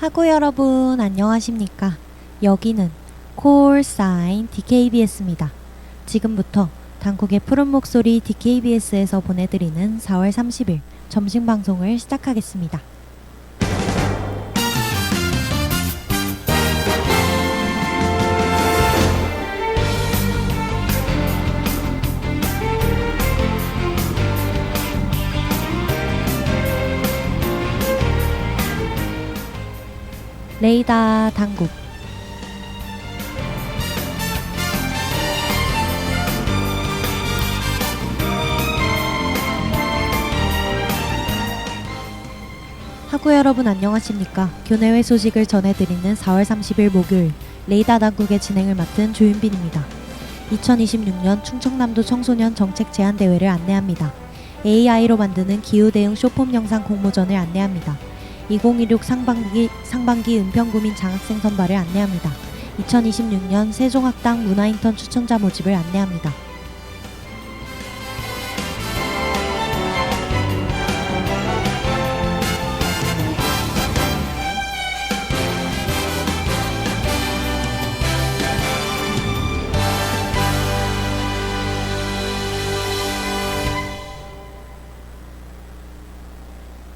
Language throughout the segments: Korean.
하구 여러분 안녕하십니까? 여기는 콜사인 DKBS입니다. 지금부터 당국의 푸른 목소리 DKBS에서 보내드리는 4월 30일 점심방송을 시작하겠습니다. 레이더 당국 하구 여러분 안녕하십니까? 교내외 소식을 전해드리는 4월 30일 목요일 레이더 당국의 진행을 맡은 조윤빈입니다. 2026년 충청남도 청소년 정책 제안대회를 안내합니다. AI로 만드는 기후대응 쇼폼 영상 공모전을 안내합니다. 2016 상반기 은평구민 장학생 선발을 안내합니다. 2026년 세종학당 문화인턴 추천자 모집을 안내합니다.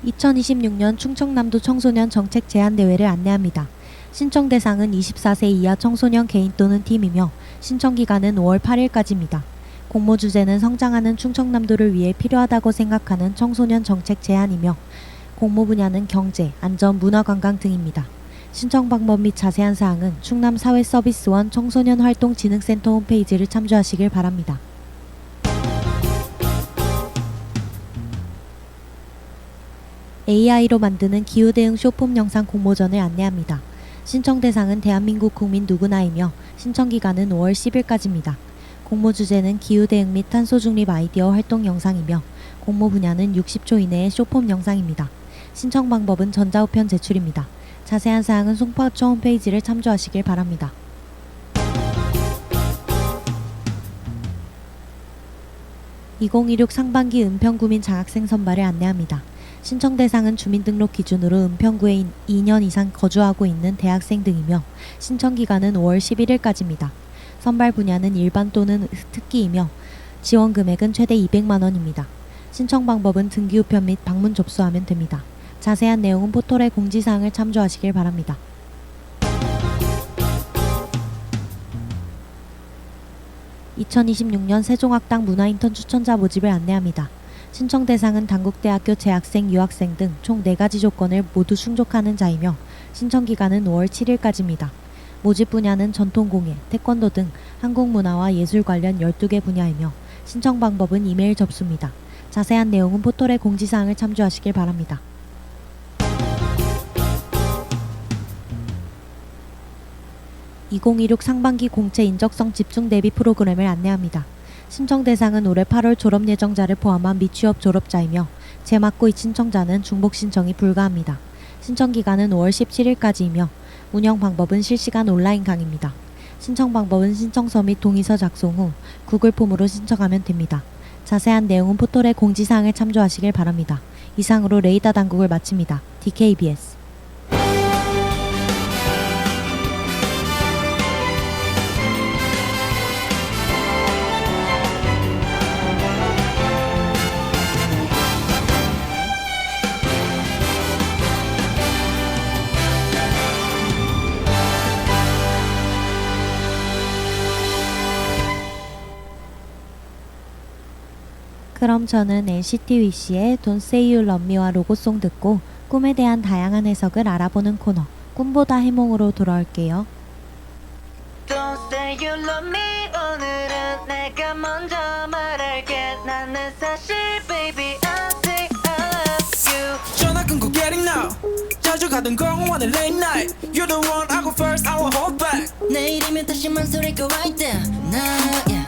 (2026년) 충청남도 청소년 정책 제안대회를 안내합니다. 신청 대상은 24세 이하 청소년 개인 또는 팀이며 신청기간은 5월 8일까지입니다. 공모 주제는 성장하는 충청남도를 위해 필요하다고 생각하는 청소년 정책 제안이며 공모 분야는 경제, 안전, 문화관광 등입니다. 신청 방법 및 자세한 사항은 충남사회서비스원 청소년활동진흥센터 홈페이지를 참조하시길 바랍니다. AI로 만드는 기후대응 쇼폼 영상 공모전을 안내합니다. 신청 대상은 대한민국 국민 누구나이며 신청기간은 5월 10일까지입니다. 공모 주제는 기후대응 및 탄소중립 아이디어 활동 영상이며 공모 분야는 60초 이내의 쇼폼 영상입니다. 신청 방법은 전자우편 제출입니다. 자세한 사항은 송파구청 홈페이지를 참조하시길 바랍니다. (2026) 상반기 은평구민 장학생 선발을 안내합니다. 신청 대상은 주민등록 기준으로 은평구에 2년 이상 거주하고 있는 대학생 등이며 신청기간은 5월 11일까지입니다. 선발 분야는 일반 또는 특기이며 지원 금액은 최대 200만원입니다. 신청 방법은 등기우편 및 방문 접수하면 됩니다. 자세한 내용은 포털의 공지사항을 참조하시길 바랍니다. (2026년) 세종학당 문화인턴 추천자 모집을 안내합니다. 신청 대상은 단국대학교 재학생, 유학생 등 총 4가지 조건을 모두 충족하는 자이며 신청기간은 5월 7일까지입니다. 모집 분야는 전통공예, 태권도 등 한국문화와 예술 관련 12개 분야이며 신청 방법은 이메일 접수입니다. 자세한 내용은 포털의 공지사항을 참조하시길 바랍니다. (2026) 상반기 공채 인적성 집중 대비 프로그램을 안내합니다. 신청 대상은 올해 8월 졸업 예정자를 포함한 미취업 졸업자이며 재맞고 신청자는 중복 신청이 불가합니다. 신청 기간은 5월 17일까지이며 운영 방법은 실시간 온라인 강의입니다. 신청 방법은 신청서 및 동의서 작성 후 구글 폼으로 신청하면 됩니다. 자세한 내용은 포털의 공지사항을 참조하시길 바랍니다. 이상으로 레이더 당국을 마칩니다. DKBS 그럼 저는 NCT 위시의 Don't Say You Love Me와 로고송 듣고 꿈에 대한 다양한 해석을 알아보는 코너 꿈보다 해몽으로 돌아올게요. Don't say you love me 오늘은 내가 먼저 말할게 나는 사실 baby I say I love you 전화 끊고 get it now 자주 가던 공원의 late night You're the one I go first I won't hold back 내일이면 다시 만소리가 right there yeah.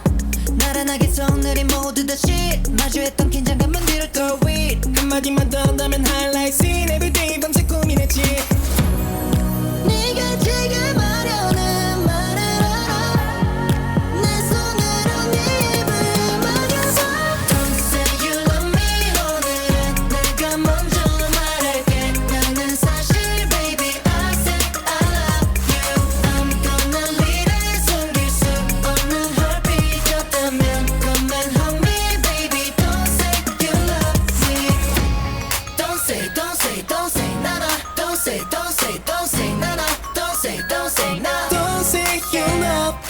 나란하게 손들이 모두 다시 마주했던 긴장감은 뒤로 go with 한마디만 더 한다면 highlight scene Everyday 밤새 고민했지 네가 지금 하려는 말을 알아 내 손으로 네 입을 막아서 Don't say you love me 오늘은 내가 먼저 말할게 나는 사실 baby I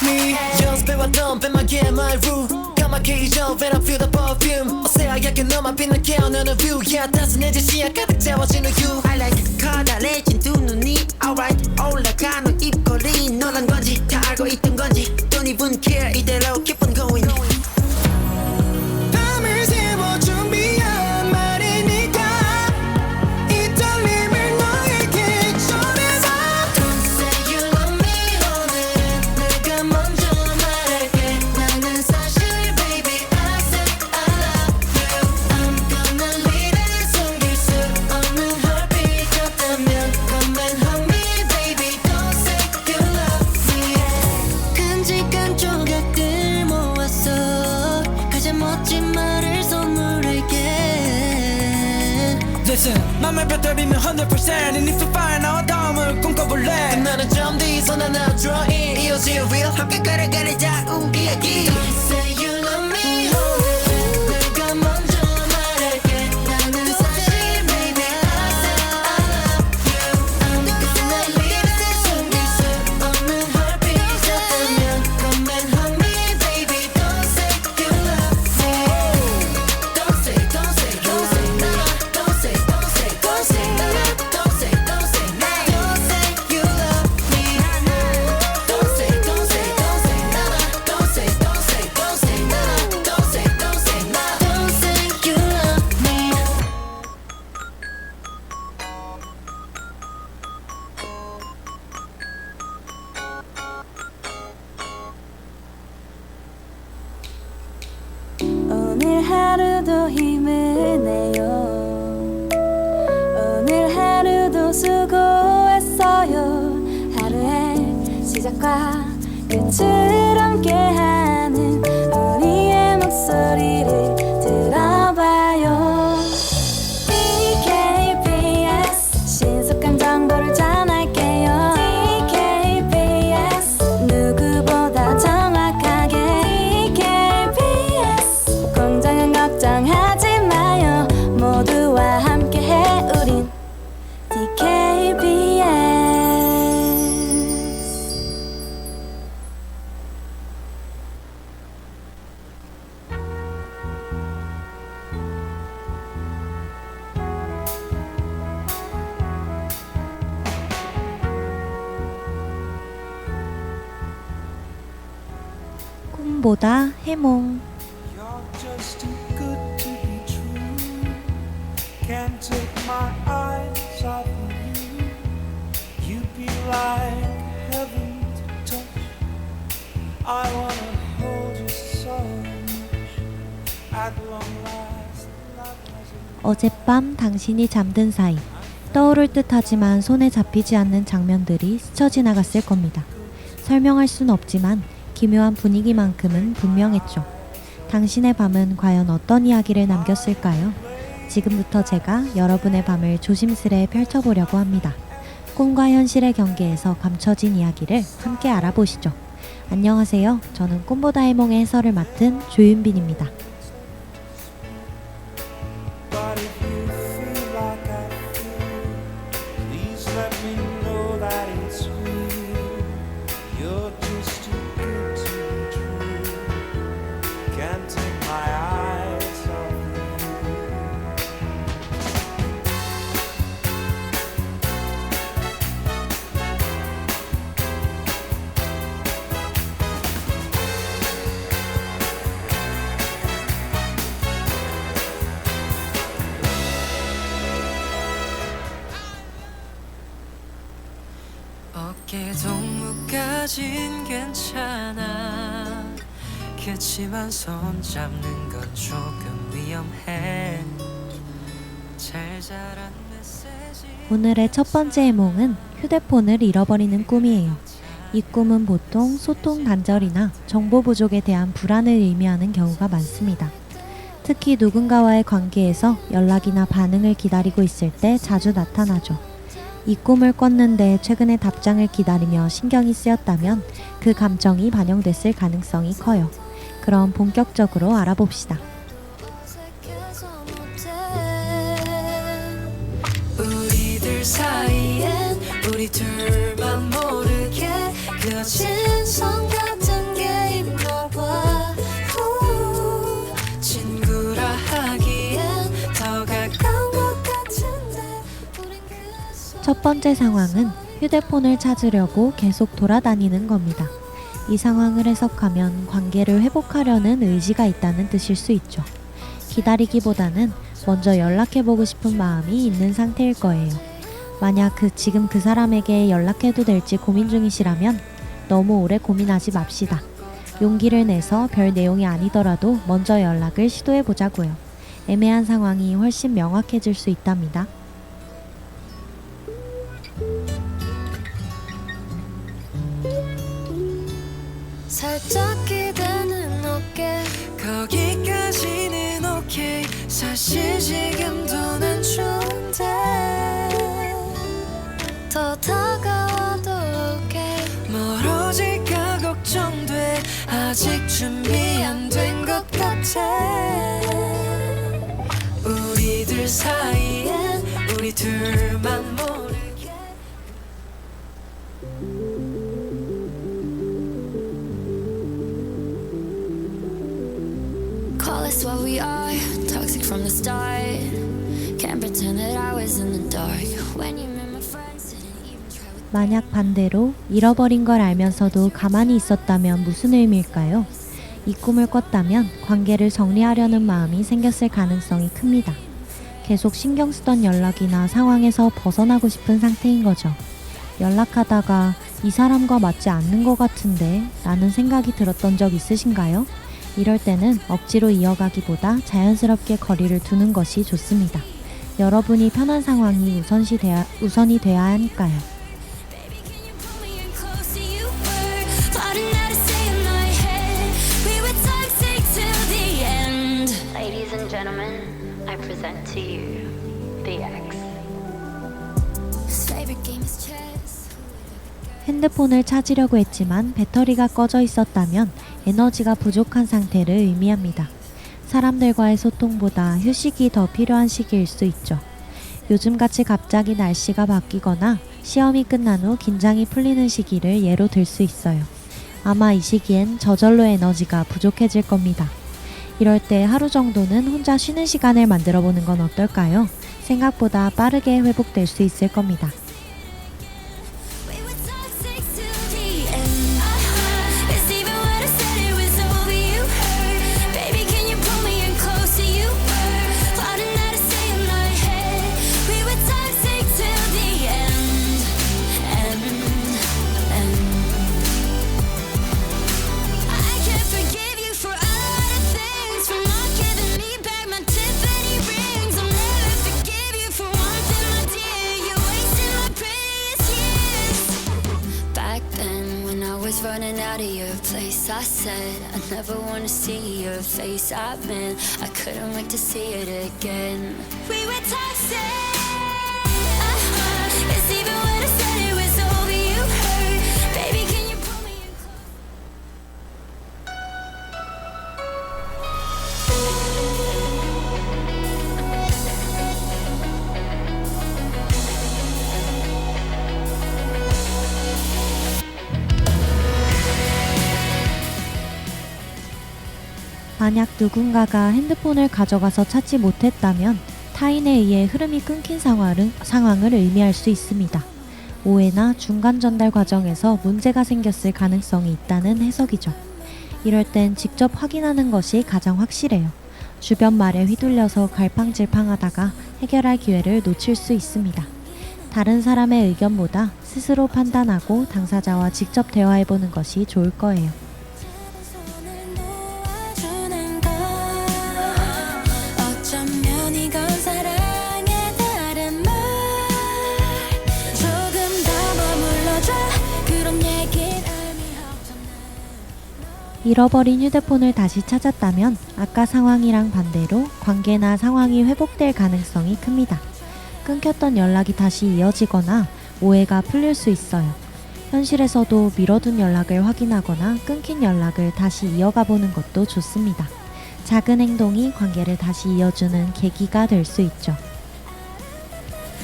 me 연습해왔던 뱀마기의 my rule 까맣게 잊어 when I feel the perfume 어새하얗게 너만 빛나게 하는 view Yeah 따스해진 시야 가득 채워지는 you I like 커다래진 두 눈이 alright 올라가는 입꼬리 너란 건지 다 알고 있던 건지 Don't even care 이대로 keep on going 밤을 새워 준비한 말이니까 이 떨림을 너에게 전해서 Don't say you love me 오늘은 내가 먼저 말할게 나는 사실 baby I say I love you I'm gonna leave it 숨길 수 없는 heartbeat 같다면 Come and hug me baby Don't say you love me 큼직한 조각들 모았어 가장 멋진 말을 선물할게 Listen 맘을 뼈들이면 100% And if you find out 다음을 꿈꿔볼래 나는 좀 뒤서 난 now drawing 이어질 real 함께 걸어가자 우리 이야기 Don't say you love me 오늘은 내가 먼저 말할게 나는 사실 baby I say I love you I'm gonna leave it 숨길 수 없는 heartbeat 같다면 Come and hug me baby Don't say you love me Don't say don't say don't say nah Don't say don't say don't say nah Don't say don't say nah Don't say you love me Don't say don't say don't say nah Don't say don't say don't say nah Don't say don't say nah Don't say you love me 오늘 하루도 힘을 내요 오늘 하루도 수고했어요 하루의 시작과 끝을 함께하는 우리의 목소리를 들어봐요 DKBS 신속한 정보를 전할게요 DKBS 누구보다 정확하게 DKBS 공장은 걱정하지 마요 모두와 함께해 우린 DKBS 꿈보다 해몽. You're just too good to be true. Can't take my eyes off of you. You'd be like heaven to touch. I wanna hold you so much. At long last, love has a 어젯밤 당신이 잠든 사이 떠오를 듯하지만 손에 잡히지 않는 장면들이 스쳐 지나갔을 겁니다. 설명할 순 없지만 기묘한 분위기만큼은 분명했죠. 당신의 밤은 과연 어떤 이야기를 남겼을까요? 지금부터 제가 여러분의 밤을 조심스레 펼쳐보려고 합니다. 꿈과 현실의 경계에서 감춰진 이야기를 함께 알아보시죠. 안녕하세요. 저는 꿈보다 해몽의 해설을 맡은 조윤빈입니다. But if you feel like I feel, please let me know that it's real. You're just too good to be true. Can't take my eyes off you. 어깨 동무까진 괜찮아 그치만 손 잡는 건 조금 위험해 잘 자란 메시지 오늘의 첫 번째 해몽은 휴대폰을 잃어버리는 꿈이에요. 이 꿈은 보통 소통 단절이나 정보 부족에 대한 불안을 의미하는 경우가 많습니다. 특히 누군가와의 관계에서 연락이나 반응을 기다리고 있을 때 자주 나타나죠. 이 꿈을 꿨는데 최근에 답장을 기다리며 신경이 쓰였다면 그 감정이 반영됐을 가능성이 커요. 그럼 본격적으로 알아봅시다. 우리들 사이엔 우리 둘만 모르게 그어진 선 같은 첫 번째 상황은 휴대폰을 찾으려고 계속 돌아다니는 겁니다. 이 상황을 해석하면 관계를 회복하려는 의지가 있다는 뜻일 수 있죠. 기다리기보다는 먼저 연락해보고 싶은 마음이 있는 상태일 거예요. 만약 지금 그 사람에게 연락해도 될지 고민 중이시라면 너무 오래 고민하지 맙시다. 용기를 내서 별 내용이 아니더라도 먼저 연락을 시도해보자고요. 애매한 상황이 훨씬 명확해질 수 있답니다. 살짝 기대는 어깨 거기까지는 오케이 사실 지금도 난 좋은데 더 다가와도 오케이 멀어질까 걱정돼 아직 준비 안 된 것 같아 우리들 사이엔 우리 둘만 모르게 Call us what we are, toxic from the start. Can't pretend that I was in the dark. When you met my friends, didn't even try with 만약 반대로 잃어버린 걸 알면서도 가만히 있었다면 무슨 의미일까요? 이 꿈을 꿨다면 관계를 정리하려는 마음이 생겼을 가능성이 큽니다. 계속 신경 쓰던 연락이나 상황에서 벗어나고 싶은 상태인 거죠. 연락하다가 이 사람과 맞지 않는 것 같은데 라는 생각이 들었던 적 있으신가요? 이럴 때는 억지로 이어가기보다 자연스럽게 거리를 두는 것이 좋습니다. 여러분이 편한 상황이 우선이 돼야 하니까요. Baby, can you pull me in closer? You were plotting how to stay in my head. We were toxic till the end. Ladies and gentlemen, I present to you the X. His favorite game is chess. 핸드폰을 찾으려고 했지만 배터리가 꺼져 있었다면 에너지가 부족한 상태를 의미합니다. 사람들과의 소통보다 휴식이 더 필요한 시기일 수 있죠. 요즘같이 갑자기 날씨가 바뀌거나 시험이 끝난 후 긴장이 풀리는 시기를 예로 들 수 있어요. 아마 이 시기엔 저절로 에너지가 부족해질 겁니다. 이럴 때 하루 정도는 혼자 쉬는 시간을 만들어 보는 건 어떨까요? 생각보다 빠르게 회복될 수 있을 겁니다. We were toxic till the end. It's even when I said it was over, you heard. Baby, can you pull me in closer? You were plotting how to stay in my head. We were toxic till the end. I can't forgive you for a lot of things, for not giving me back my Tiffany rings. I'll never forgive you for one thing, my dear. You're wasting my prettiest years. Back then, when I was running out of your place, I said I never wanna see your face. I meant I couldn't wait to see it again. We were toxic. It's even when I said it was over, you heard. Baby, can you pull me in close? 만약 누군가가 핸드폰을 가져가서 찾지 못했다면 타인에 의해 흐름이 끊긴 상황을 의미할 수 있습니다. 오해나 중간 전달 과정에서 문제가 생겼을 가능성이 있다는 해석이죠. 이럴 땐 직접 확인하는 것이 가장 확실해요. 주변 말에 휘둘려서 갈팡질팡하다가 해결할 기회를 놓칠 수 있습니다. 다른 사람의 의견보다 스스로 판단하고 당사자와 직접 대화해보는 것이 좋을 거예요. 손을 놓아주는 것 어쩌면 이건 사랑의 다른 말 조금 더 머물러줘 그런 얘긴 의미 없잖아 잃어버린 휴대폰을 다시 찾았다면 아까 상황이랑 반대로 관계나 상황이 회복될 가능성이 큽니다. 끊겼던 연락이 다시 이어지거나 오해가 풀릴 수 있어요. 현실에서도 미뤄둔 연락을 확인하거나 끊긴 연락을 다시 이어가 보는 것도 좋습니다. 작은 행동이 관계를 다시 이어주는 계기가 될 수 있죠.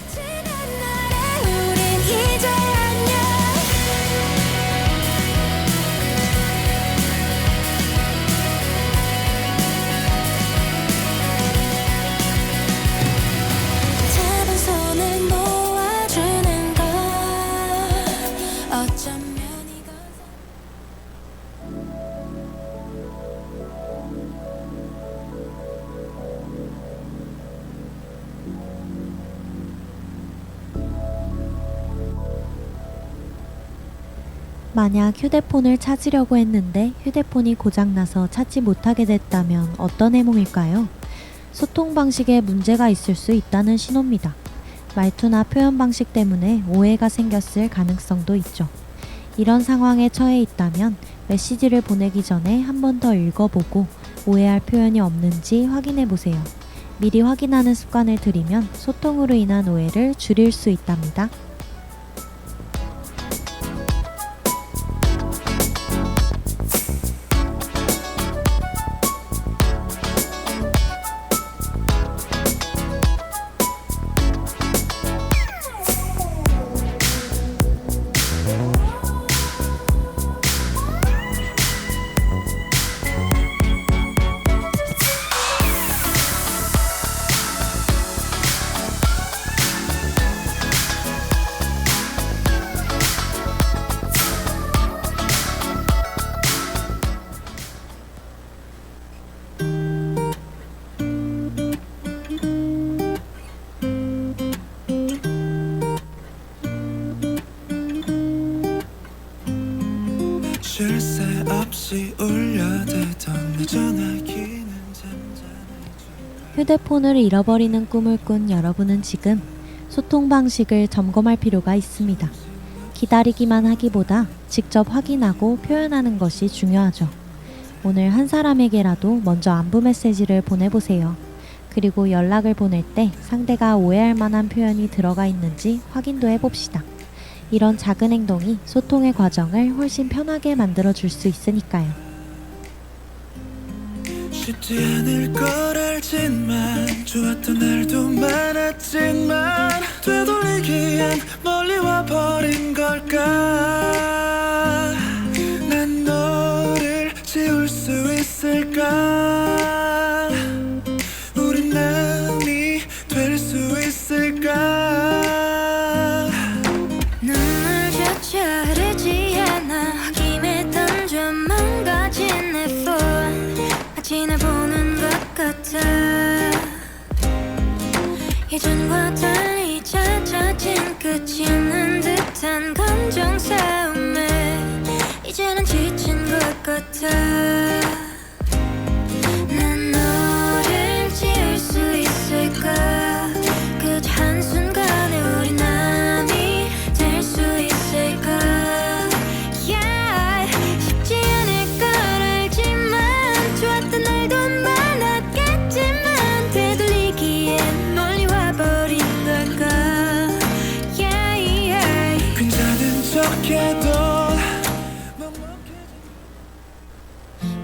지난 날에 우린 이제 안녕 잡은 손을 놓아주는 만약 휴대폰을 찾으려고 했는데 휴대폰이 고장나서 찾지 못하게 됐다면 어떤 해몽일까요? 소통 방식에 문제가 있을 수 있다는 신호입니다. 말투나 표현 방식 때문에 오해가 생겼을 가능성도 있죠. 이런 상황에 처해 있다면 메시지를 보내기 전에 한 번 더 읽어보고 오해할 표현이 없는지 확인해 보세요. 미리 확인하는 습관을 들이면 소통으로 인한 오해를 줄일 수 있답니다. 쉴 새 없이 울려대던 내 전화기는 잠잠해져. 휴대폰을 잃어버리는 꿈을 꾼 여러분은 지금 소통 방식을 점검할 필요가 있습니다. 기다리기만 하기보다 직접 확인하고 표현하는 것이 중요하죠. 오늘 한 사람에게라도 먼저 안부 메시지를 보내보세요. 그리고 연락을 보낼 때 상대가 오해할 만한 표현이 들어가 있는지 확인도 해봅시다. 이런 작은 행동이 소통의 과정을 훨씬 편하게 만들어줄 수 있으니까요. 쉽지 않을 걸 알지만 좋았던 날도 많았지만 되돌리기엔 멀리 와버린 걸까. 난 너를 지울 수 있을까. 우린 남이 될 수 있을까. 눈물조차 흐르지 않아 김에 던져 망가진 내 폰 지나보는 것 같아. 예전과 달리 잦아진 끝이 없는 듯한 감정 싸움에 이제는 지친 것 같아. 난 너를 지울 수 있을까. 그저 한순간에 우리 남이 될 수 있을까. Yeah, 쉽지 않을 걸 알지만 좋았던 날도 많았겠지만 되돌리기엔 멀리 와버린 걸까. Yeah, yeah. 괜찮은 척해도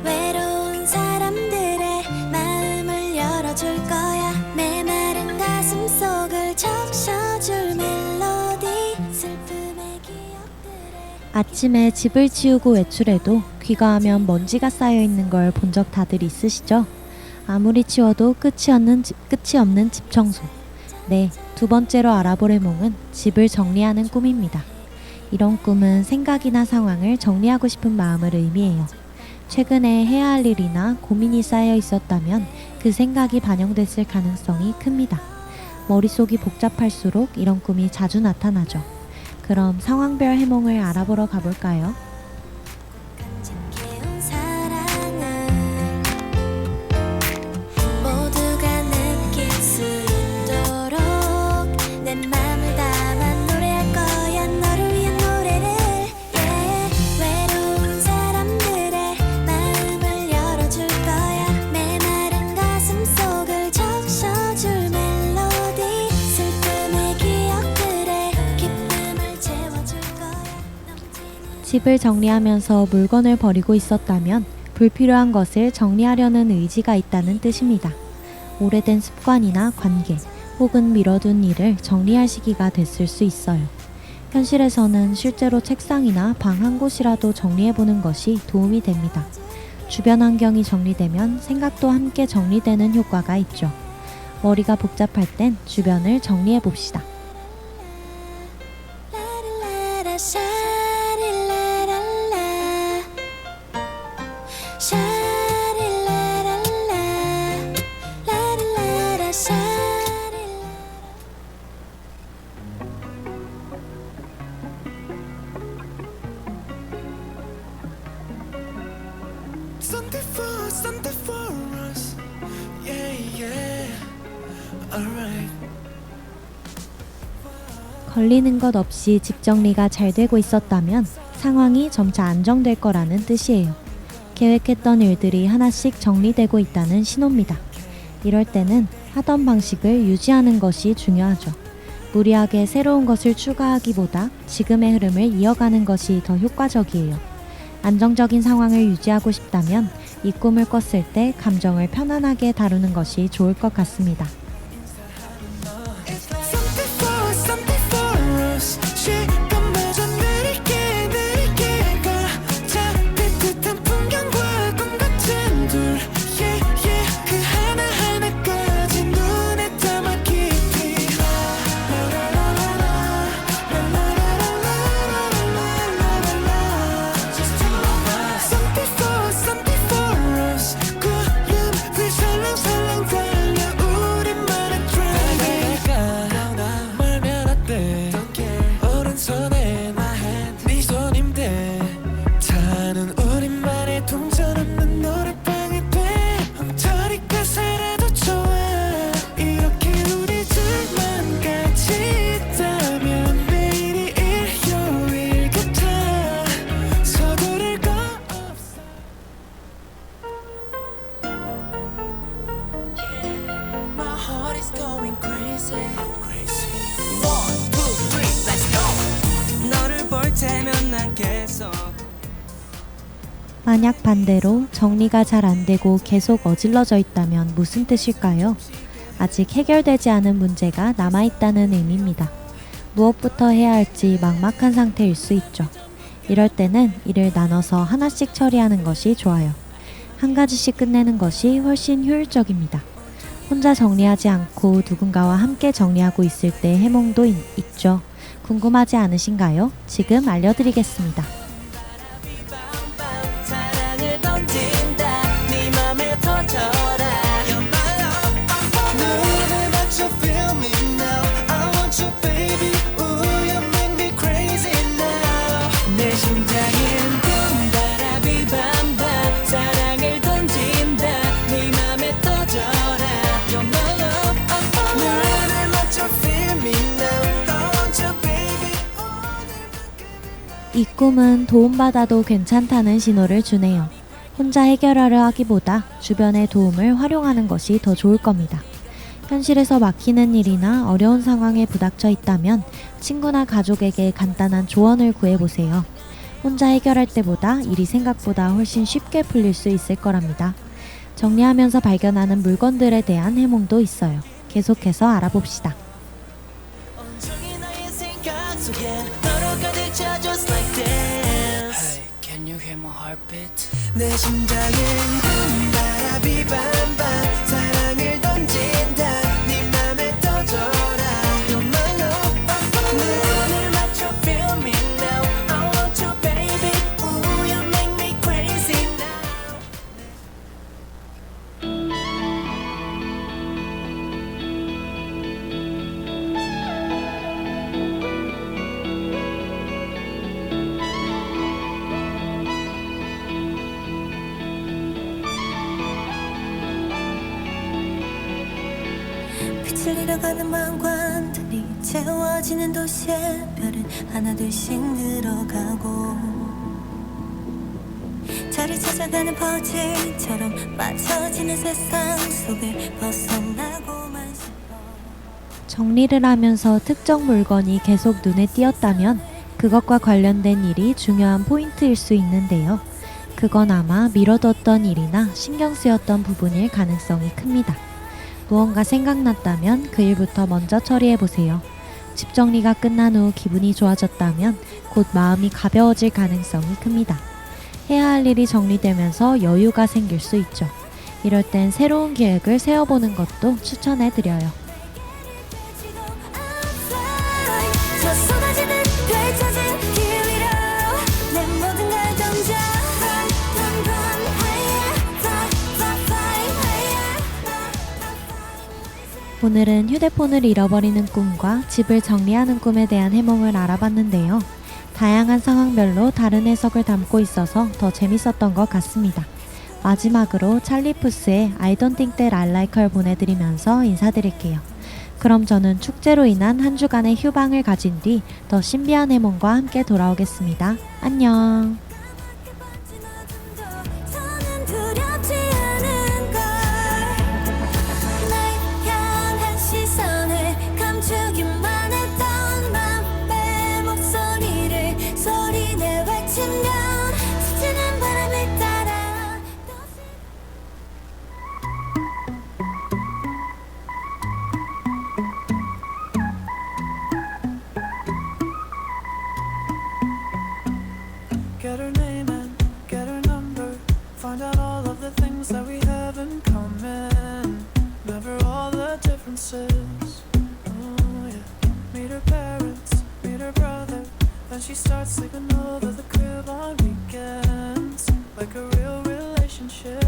외로운 사람들의 마음을 열어줄 거야. 메마른 가슴 속을 적셔줄 멜로디. 슬픔의 기억들에 아침에 집을 치우고 외출해도 귀가하면 먼지가 쌓여 있는 걸 본 적 다들 있으시죠? 아무리 치워도 끝이 없는 집 청소. 네, 두 번째로 알아볼 해몽은 집을 정리하는 꿈입니다. 이런 꿈은 생각이나 상황을 정리하고 싶은 마음을 의미해요. 최근에 해야 할 일이나 고민이 쌓여 있었다면 그 생각이 반영됐을 가능성이 큽니다. 머릿속이 복잡할수록 이런 꿈이 자주 나타나죠. 그럼 상황별 해몽을 알아보러 가볼까요? kam직해온 사랑을 모두가 느낄 수 있도록 내 맘을 담아 노래할 거야. 너를 위한 노래를. Yeah. 외로운 사람들의 마음을 열어줄 거야. 메마른 가슴 속을 적셔줄 멜로디. 슬픔의 기억들에 기쁨을 채워줄 거야. 넘치는 집을 정리하면서 물건을 버리고 있었다면 불필요한 것을 정리하려는 의지가 있다는 뜻입니다. 오래된 습관이나 관계 혹은 미뤄둔 일을 정리할 시기가 됐을 수 있어요. 현실에서는 실제로 책상이나 방 한 곳이라도 정리해보는 것이 도움이 됩니다. 주변 환경이 정리되면 생각도 함께 정리되는 효과가 있죠. 머리가 복잡할 땐 주변을 정리해봅시다. 라라라라 샤릴라랄라 샤릴라랄라 라랄라라 샤릴라. something for us. Yeah, yeah. Alright. 걸리는 것 없이 집 정리가 잘 되고 있었다면 상황이 점차 안정될 거라는 뜻이에요. 계획했던 일들이 하나씩 정리되고 있다는 신호입니다. 이럴 때는 하던 방식을 유지하는 것이 중요하죠. 무리하게 새로운 것을 추가하기보다 지금의 흐름을 이어가는 것이 더 효과적이에요. 안정적인 상황을 유지하고 싶다면 이 꿈을 꿨을 때 감정을 편안하게 다루는 것이 좋을 것 같습니다. Something for us. 시간마저 느리게 느리게 가. 잡힐 듯한 풍경과 꿈 같은 둘. Yeah, yeah. 그 하나하나까지 눈에 담아 깊이. Something for us. 구름을 살랑살랑 달려 우리만의 driving. 말면 어때? 오른손에 네 손임대. 타는 우리만의 동전 없는 노래방이 돼. 엉터리가 살아도 좋아. 이렇게 우리 둘만 같이 있다면 매일이 일요일 같아. 서두를 거 없어. My heart is going crazy. One, two, three, let's go. 너를 볼 테면 난 계속 만약 반대로 정리가 잘 안 되고 계속 어질러져 있다면 무슨 뜻일까요? 아직 해결되지 않은 문제가 남아있다는 의미입니다. 무엇부터 해야 할지 막막한 상태일 수 있죠. 이럴 때는 일을 나눠서 하나씩 처리하는 것이 좋아요. 한 가지씩 끝내는 것이 훨씬 효율적입니다. 혼자 정리하지 않고 누군가와 함께 정리하고 있을 때 해몽도 있죠. 궁금하지 않으신가요? 지금 알려드리겠습니다. 사랑을 던진다 네 맘에 터져라 You're my love 눈을 맞춰 feel me now. I want you baby. Ooh, you make me crazy now. 내 심장은 붐바라비밤밤 사랑을 던진다 네 맘에 터져라 You're my love 눈을 맞춰 feel me now. I want you baby. 이 꿈은 도움받아도 괜찮다는 신호를 주네요. 혼자 해결하려 하기보다 주변의 도움을 활용하는 것이 더 좋을 겁니다. 현실에서 막히는 일이나 어려운 상황에 부닥쳐 있다면 친구나 가족에게 간단한 조언을 구해보세요. 혼자 해결할 때보다 일이 생각보다 훨씬 쉽게 풀릴 수 있을 거랍니다. 정리하면서 발견하는 물건들에 대한 해몽도 있어요. 계속해서 알아봅시다. 온종일 나의 생각 속에 너로 가득 차 just like this. Hey, can you hear my heartbeat? 내 심장은 붐바라비밤밤 사랑을 던진다 네 맘에 터져라 You're my love 눈을 맞춰 feel me now I want you baby Ooh you make me crazy now 빛을 잃어가는 마음관들이 채워지는 도시의 별은 하나둘씩 늘어가고 자리 찾아가는 퍼즐처럼 맞춰지는 세상 속을 벗어나고만 싶어. 정리를 하면서 특정 물건이 계속 눈에 띄었다면 그것과 관련된 일이 중요한 포인트일 수 있는데요. 그건 아마 미뤄뒀던 일이나 신경 쓰였던 부분일 가능성이 큽니다. 무언가 생각났다면 그 일부터 먼저 처리해보세요. 집 정리가 끝난 후 기분이 좋아졌다면 곧 마음이 가벼워질 가능성이 큽니다. 해야 할 일이 정리되면서 여유가 생길 수 있죠. 이럴 땐 새로운 계획을 세워보는 것도 추천해드려요. 저 쏟아지는 펼쳐진 길 위로 내 모든 걸 던져 Run, run, run, higher Fly, fly, fly, higher 오늘은 휴대폰을 잃어버리는 꿈과 집을 정리하는 꿈에 대한 해몽을 알아봤는데요. 다양한 상황별로 다른 해석을 담고 있어서 더 재밌었던 것 같습니다. 마지막으로 찰리푸스의 I don't think that I like her 보내드리면서 인사드릴게요. 그럼 저는 축제로 인한 한 주간의 휴방을 가진 뒤 더 신비한 해몽과 함께 돌아오겠습니다. 안녕. 저는 두렵지 않은 걸 날 향한 시선을 감추기만 했던 맘의 목소리를 소리내 외치면 스치는 바람을 따라 Get her name and get her number. Find out all of the things that we have in common. Never all the differences. Oh yeah. Meet her parents, meet her brother. Then she starts sleeping over the crib on weekends. Like a real relationship.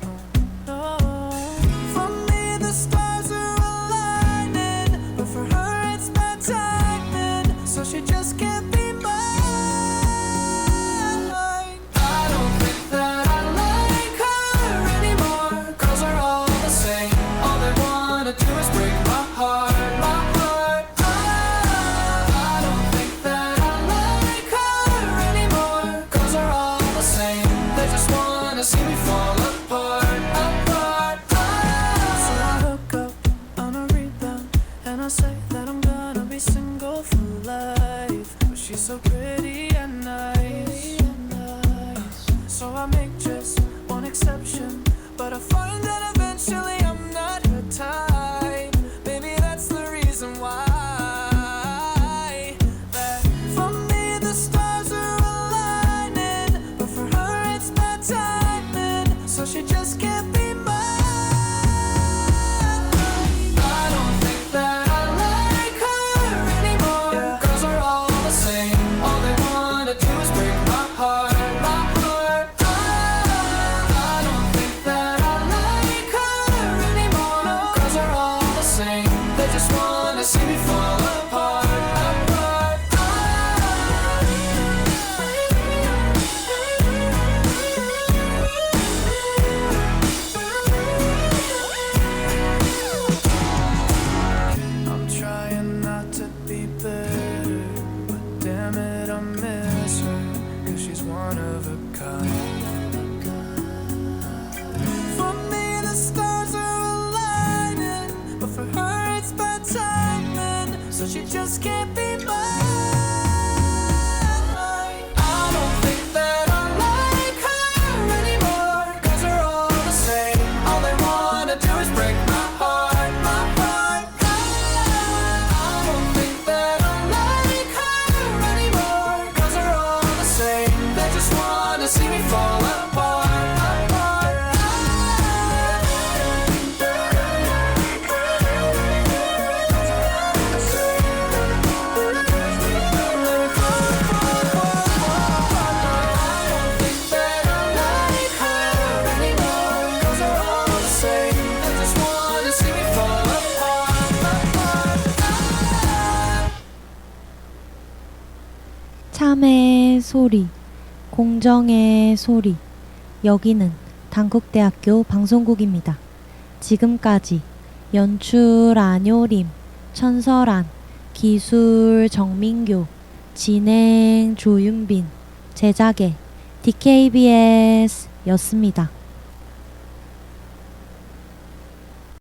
Oh, no. For me the stars are aligning, but for her it's bad timing. So she just can't be mine. I don't think that I like her anymore. Girls are all the same. All they wanna do is break my heart, my heart. I don't think that I like her anymore. Girls are all the same. They just wanna see me fall apart, apart. So I hook up on a rebound and I say that I'm gonna be single for life. But she's so pretty and nice. So I make just one exception, but I find that eventually I'm not her type. Maybe that's the reason why. That for me the stars are aligning, but for her it's bad timing. So she just can't be mine. I don't think that I like her anymore. Girls are all the same. All they wanna do is break my heart, my heart. I don't think that I like her anymore. Girls are all the same. They just wanna see me fall apart, apart. I'm trying not to be bitter, but damn it, I miss her, 'cause she's one of a kind. For me, the stars are aligning, but for her, it's bad timing, so she just can't be mine. I don't think that I like her anymore. Girls are all the same. All they wanna do is break my heart, my heart. I don't think that I like her anymore. Girls are all the same. They just wanna see me fall apart, apart. 참의 소리, 공정의 소리. 여기는 단국대학교 방송국입니다. 지금까지 연출 안효림, 천설안, 기술 정민교, 진행 조윤빈, 제작의 DKBS 였습니다.